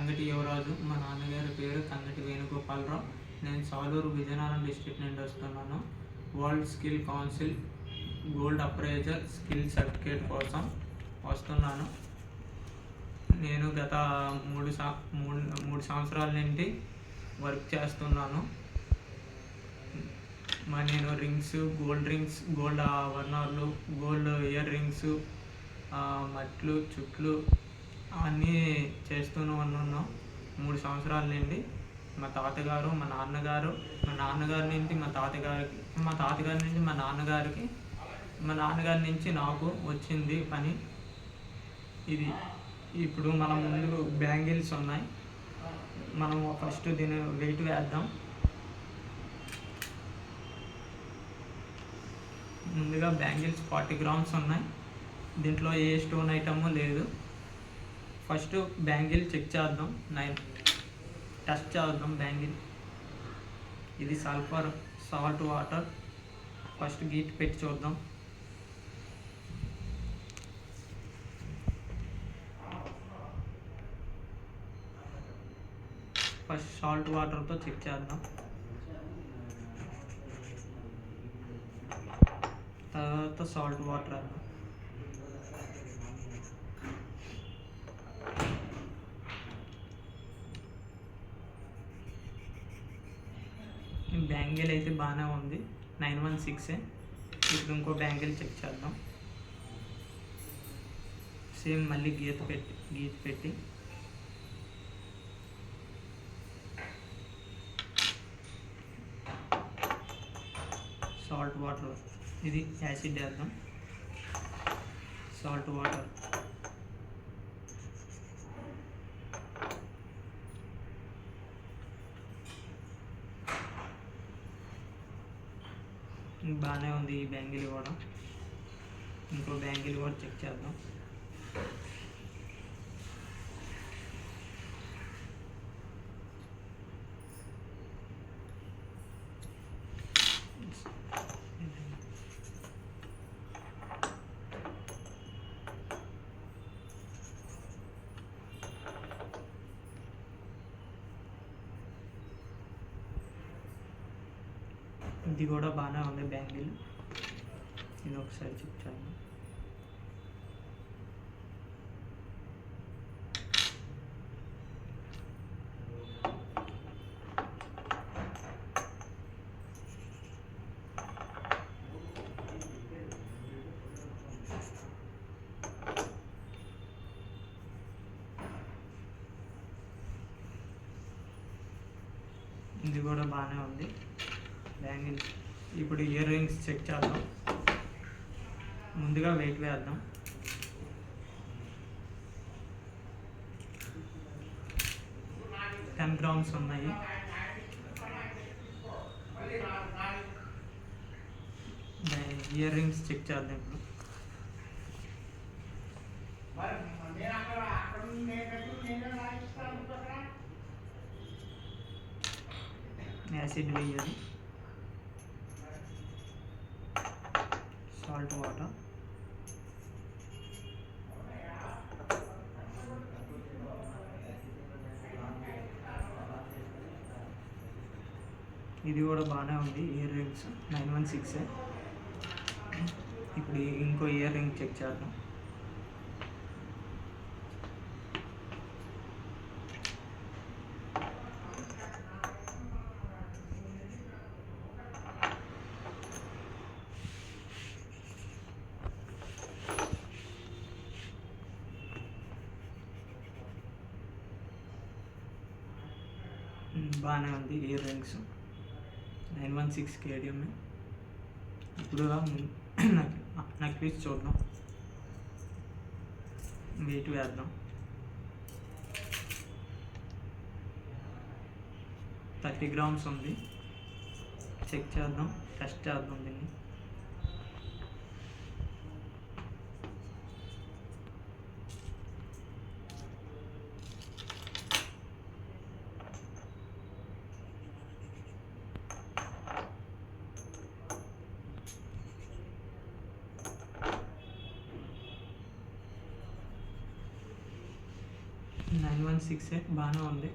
కంగటి యువరాజు. మా నాన్నగారి పేరు కంగటి వేణుగోపాలరావు. నేను సాలూరు విజయనగరం డిస్ట్రిక్ట్ నుండి వస్తున్నాను. World skill council gold appraiser skill certificate కోసం వస్తున్నాను. నేను గత మూడు సంవత్సరాల నుండి వర్క్ చేస్తున్నాను. నేను రింగ్స్, గోల్డ్ ఆభరణాలు, గోల్డ్ ఇయర్ రింగ్స్, మట్లు, చుట్లు అన్నీ చేస్తూనే ఉన్నాను 3 సంవత్సరాల నుండి. మా తాతగారు, మా నాన్నగారి నుంచి మా తాతగారికి, మా తాతగారి నుంచి మా నాన్నగారికి, మా నాన్నగారి నుంచి నాకు వచ్చింది పని ఇది. ఇప్పుడు మన ముందు బ్యాంగిల్స్ ఉన్నాయి. మనం ఫస్ట్ దీని వెయిట్ వేద్దాం. ముందుగా బ్యాంగిల్స్ 40 గ్రామ్స్ ఉన్నాయి. దీంట్లో ఏ స్టోన్ ఐటము లేదు. ఫస్ట్ బ్యాంగిల్ చెక్ చేద్దాం, టెస్ట్ చేద్దాం బ్యాంగిల్. ఇది సాల్ట్ వాటర్. ఫస్ట్ గీట్ పెట్టి చూద్దాం. ఫస్ట్ సాల్ట్ వాటర్తో చెక్ చేద్దాం. తర్వాత సాల్ట్ వాటర్ వేద్దాం. బ్యాంగిల్ అయితే బాగానే ఉంది, 916. ఇప్పుడు ఇంకో బ్యాంగిల్ చెక్ చేద్దాం. సేమ్ మళ్ళీ గీత పెట్టి సాల్ట్ వాటర్, ఇది యాసిడ్ వేద్దాం. సాల్ట్ వాటర్, బాగానే ఉంది ఈ బ్యాంగిల్ కూడా. ఇంకో బ్యాంగిల్ కూడా చెక్ చేద్దాం. ఇది కూడా బాగానే ఉంది బ్యాంగిల్. ఇది ఒకసారి చెక్ చేద్దాం. ఇది కూడా బాగానే ఉంది బ్యాంగిల్. ఇప్పుడు ఇయర్ రింగ్స్ చెక్ చేద్దాం. ముందుగా వెయిట్ వేద్దాం. $10 గ్రామ్స్ ఉన్నాయి. ఇయర్ రింగ్స్ చెక్ చేద్దాం. ఇప్పుడు యాసిడ్ వేయాలి. సాల్ట్ వాటర్, ఇది కూడా బాగానే ఉంది. Ear rings 916. ఇప్పుడు ఇంకో ఇయర్ రింగ్ చెక్ చేద్దాం. బాగానే ఉంది ఇయర్ రింగ్స్ 916 KDM. ఇప్పుడు నెక్లెస్ చూద్దాం. వెయిట్ వేద్దాం. 30 గ్రామ్స్ ఉంది. చెక్ చేద్దాం, టెస్ట్ చేద్దాం దీన్ని. 116 బాగానే ఉంది.